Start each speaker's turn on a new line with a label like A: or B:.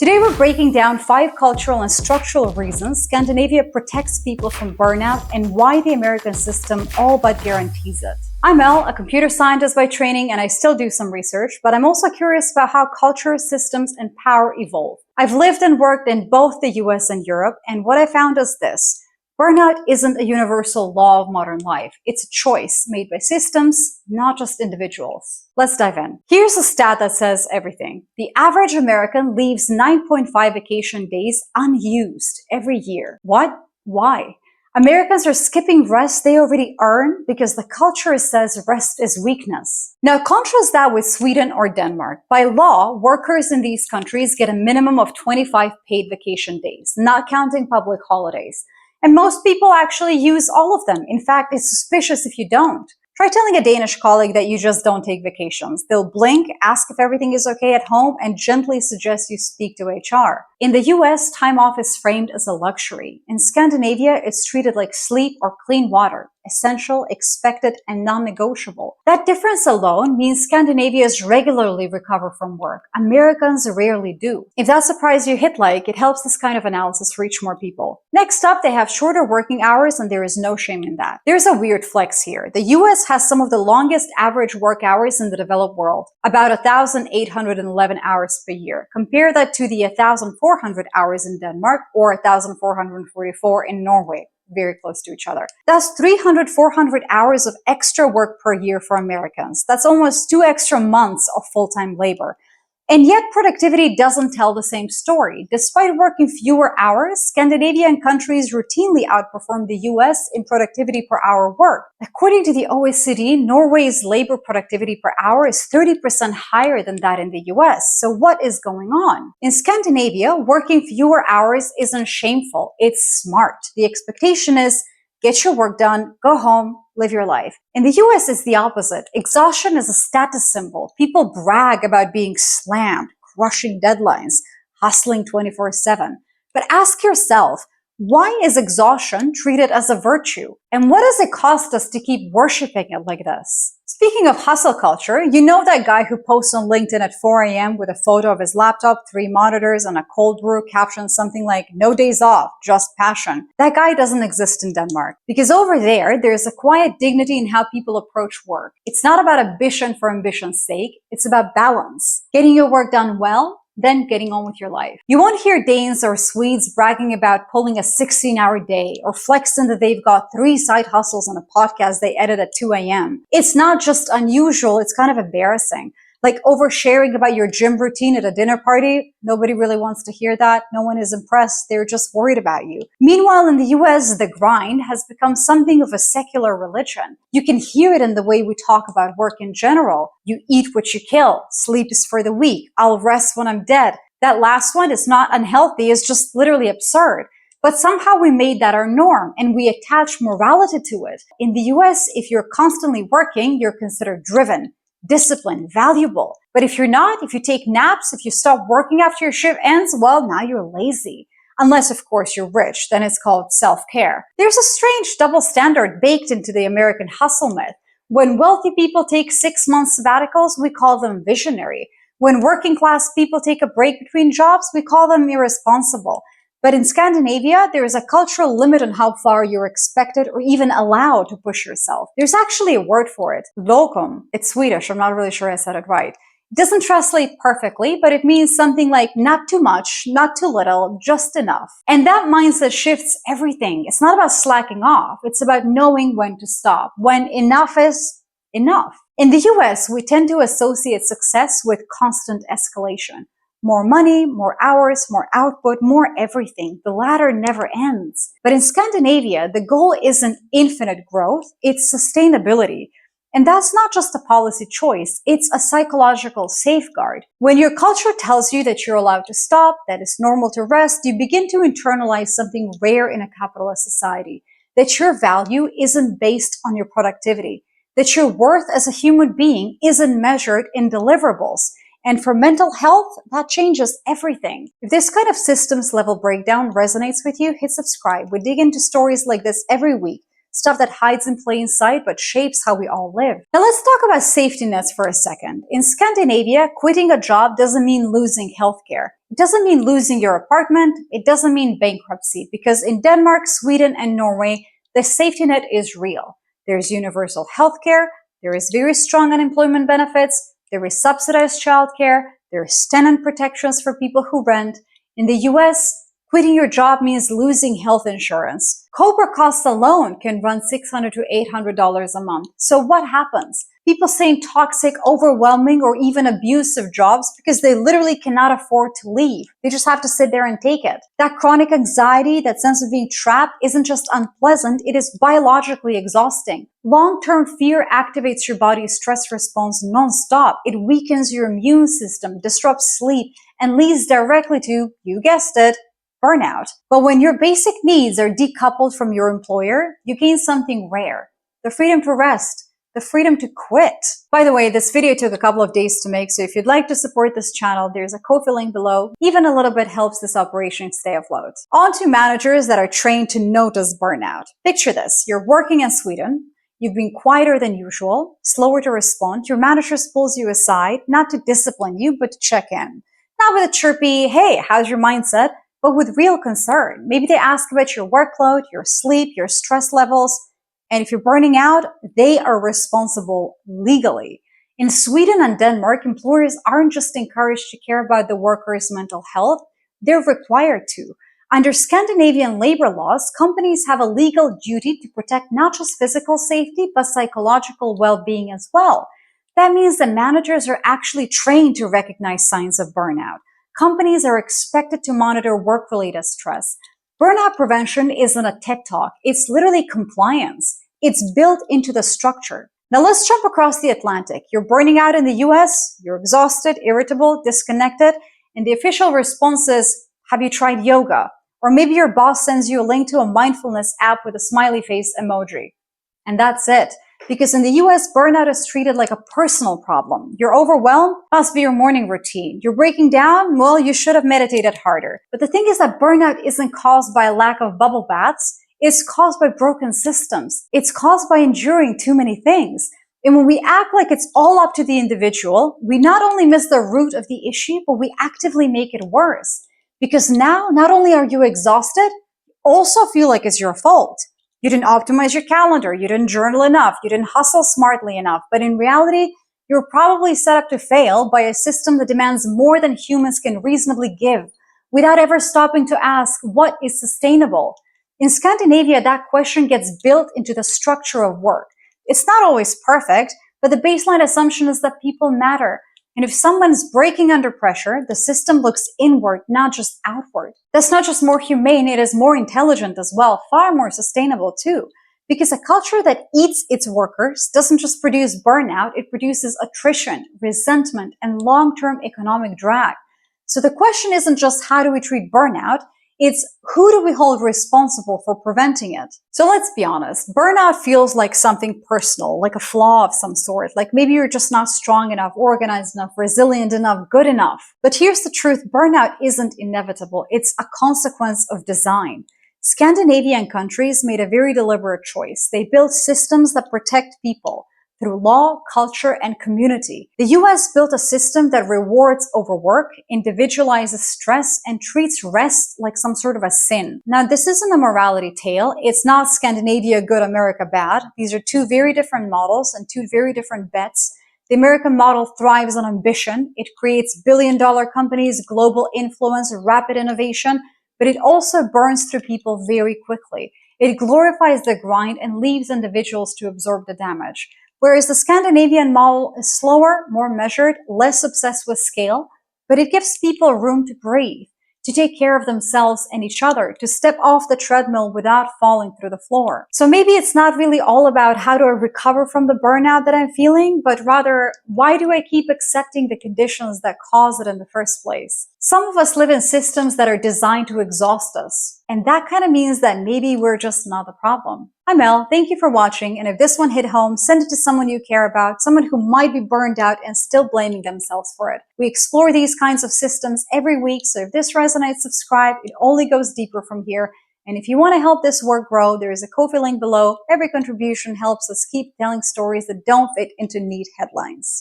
A: Today we're breaking down 5 cultural and structural reasons Scandinavia protects people from burnout and why the American system all but guarantees it. I'm Elle, a computer scientist by training, and I still do some research, but I'm also curious about how culture, systems, and power evolve. I've lived and worked in both the US and Europe, and what I found is this. Burnout isn't a universal law of modern life. It's a choice made by systems, not just individuals. Let's dive in. Here's a stat that says everything. The average American leaves 9.5 vacation days unused every year. What? Why? Americans are skipping rest they already earn because the culture says rest is weakness. Now contrast that with Sweden or Denmark. By law, workers in these countries get a minimum of 25 paid vacation days, not counting public holidays. And most people actually use all of them. In fact, it's suspicious if you don't. Try telling a Danish colleague that you just don't take vacations. They'll blink, ask if everything is okay at home, and gently suggest you speak to HR. In the US, time off is framed as a luxury. In Scandinavia, it's treated like sleep or clean water, essential, expected, and non-negotiable. That difference alone means Scandinavians regularly recover from work. Americans rarely do. If that surprised you, hit like. It helps this kind of analysis reach more people. Next up, they have shorter working hours, and there is no shame in that. There's a weird flex here. The US has some of the longest average work hours in the developed world, about 1,811 hours per year. Compare that to the 1,400 hours in Denmark or 1,444 in Norway. Very close to each other. That's 400 hours of extra work per year for Americans. That's almost 2 extra months of full-time labor. And yet productivity doesn't tell the same story. Despite working fewer hours, Scandinavian countries routinely outperform the US in productivity per hour worked. According to the OECD, Norway's labor productivity per hour is 30% higher than that in the US. So what is going on? In Scandinavia, working fewer hours isn't shameful. It's smart. The expectation is get your work done, go home, live your life. In the US, it's the opposite. Exhaustion is a status symbol. People brag about being slammed, crushing deadlines, hustling 24/7. But ask yourself, why is exhaustion treated as a virtue? And what does it cost us to keep worshiping it like this? Speaking of hustle culture, you know that guy who posts on LinkedIn at 4 a.m. with a photo of his laptop, 3 monitors, and a cold brew caption something like, "No days off, just passion." That guy doesn't exist in Denmark. Because over there's a quiet dignity in how people approach work. It's not about ambition for ambition's sake. It's about balance. Getting your work done well, then getting on with your life. You won't hear Danes or Swedes bragging about pulling a 16-hour day or flexing that they've got 3 side hustles on a podcast they edit at 2 a.m. It's not just unusual, it's kind of embarrassing. Like oversharing about your gym routine at a dinner party. Nobody really wants to hear that. No one is impressed. They're just worried about you. Meanwhile, in the US, the grind has become something of a secular religion. You can hear it in the way we talk about work in general. You eat what you kill. Sleep is for the weak. I'll rest when I'm dead. That last one is not unhealthy. It's just literally absurd. But somehow we made that our norm and we attach morality to it. In the US, if you're constantly working, you're considered driven, disciplined, valuable. But if you're not, if you take naps, if you stop working after your shift ends, well, now you're lazy. Unless, of course, you're rich, then it's called self-care. There's a strange double standard baked into the American hustle myth. When wealthy people take 6-month sabbaticals, we call them visionary. When working class people take a break between jobs, we call them irresponsible. But in Scandinavia, there is a cultural limit on how far you're expected or even allowed to push yourself. There's actually a word for it, lagom. It's Swedish, I'm not really sure I said it right. It doesn't translate perfectly, but it means something like not too much, not too little, just enough. And that mindset shifts everything. It's not about slacking off. It's about knowing when to stop, when enough is enough. In the US, we tend to associate success with constant escalation. More money, more hours, more output, more everything. The ladder never ends. But in Scandinavia, the goal isn't infinite growth, it's sustainability. And that's not just a policy choice, it's a psychological safeguard. When your culture tells you that you're allowed to stop, that it's normal to rest, you begin to internalize something rare in a capitalist society. That your value isn't based on your productivity. That your worth as a human being isn't measured in deliverables. And for mental health, that changes everything. If this kind of systems level breakdown resonates with you, hit subscribe. We dig into stories like this every week. stuff that hides in plain sight but shapes how we all live. Now let's talk about safety nets for a second. In Scandinavia, quitting a job doesn't mean losing healthcare. It doesn't mean losing your apartment. It doesn't mean bankruptcy, because in Denmark, Sweden, and Norway, the safety net is real. There's universal healthcare, there is very strong unemployment benefits, there is subsidized childcare, there is tenant protections for people who rent. In the US, quitting your job means losing health insurance. Cobra costs alone can run $600 to $800 a month. So what happens? People stay in toxic, overwhelming, or even abusive jobs because they literally cannot afford to leave. They just have to sit there and take it. That chronic anxiety, that sense of being trapped, isn't just unpleasant, it is biologically exhausting. Long-term fear activates your body's stress response non-stop. It weakens your immune system, disrupts sleep, and leads directly to, you guessed it, burnout. But when your basic needs are decoupled from your employer, you gain something rare: the freedom to rest, the freedom to quit. By the way, this video took a couple of days to make, so if you'd like to support this channel, there's a Ko-fi link below. Even a little bit helps this operation stay afloat. On to managers that are trained to notice burnout. Picture this: you're working in Sweden, you've been quieter than usual, slower to respond, your manager pulls you aside, not to discipline you, but to check in. Not with a chirpy, hey, how's your mindset? But with real concern. Maybe they ask about your workload, your sleep, your stress levels. And if you're burning out, they are responsible legally. In Sweden and Denmark, employers aren't just encouraged to care about the workers' mental health, they're required to. Under Scandinavian labor laws, companies have a legal duty to protect not just physical safety, but psychological well-being as well. That means that managers are actually trained to recognize signs of burnout. Companies are expected to monitor work-related stress. Burnout prevention isn't a TED talk. It's literally compliance. It's built into the structure. Now let's jump across the Atlantic. You're burning out in the US, you're exhausted, irritable, disconnected, and the official response is, have you tried yoga? Or maybe your boss sends you a link to a mindfulness app with a smiley face emoji. And that's it. Because in the US, burnout is treated like a personal problem. You're overwhelmed? Must be your morning routine. You're breaking down? Well, you should have meditated harder. But the thing is that burnout isn't caused by a lack of bubble baths. It's caused by broken systems. It's caused by enduring too many things. And when we act like it's all up to the individual, we not only miss the root of the issue, but we actively make it worse. Because now, not only are you exhausted, you also feel like it's your fault. You didn't optimize your calendar, you didn't journal enough, you didn't hustle smartly enough, but in reality, you're probably set up to fail by a system that demands more than humans can reasonably give, without ever stopping to ask what is sustainable. In Scandinavia, that question gets built into the structure of work. It's not always perfect, but the baseline assumption is that people matter. And if someone's breaking under pressure, the system looks inward, not just outward. That's not just more humane, it is more intelligent as well, far more sustainable too. Because a culture that eats its workers doesn't just produce burnout, it produces attrition, resentment, and long-term economic drag. So the question isn't just how do we treat burnout, it's who do we hold responsible for preventing it? So let's be honest, burnout feels like something personal, like a flaw of some sort, like maybe you're just not strong enough, organized enough, resilient enough, good enough. But here's the truth, burnout isn't inevitable, it's a consequence of design. Scandinavian countries made a very deliberate choice. They built systems that protect people through law, culture, and community. The US built a system that rewards overwork, individualizes stress, and treats rest like some sort of a sin. Now, this isn't a morality tale. It's not Scandinavia good, America bad. These are two very different models and two very different bets. The American model thrives on ambition. It creates billion-dollar companies, global influence, rapid innovation, but it also burns through people very quickly. It glorifies the grind and leaves individuals to absorb the damage. Whereas the Scandinavian model is slower, more measured, less obsessed with scale, but it gives people room to breathe, to take care of themselves and each other, to step off the treadmill without falling through the floor. So maybe it's not really all about how do I recover from the burnout that I'm feeling, but rather, why do I keep accepting the conditions that cause it in the first place? Some of us live in systems that are designed to exhaust us, and that kind of means that maybe we're just not the problem. I'm Mel, thank you for watching, and if this one hit home, send it to someone you care about, someone who might be burned out and still blaming themselves for it. We explore these kinds of systems every week, so if this resonates, subscribe. It only goes deeper from here. And if you want to help this work grow, there is a Ko-fi link below. Every contribution helps us keep telling stories that don't fit into neat headlines.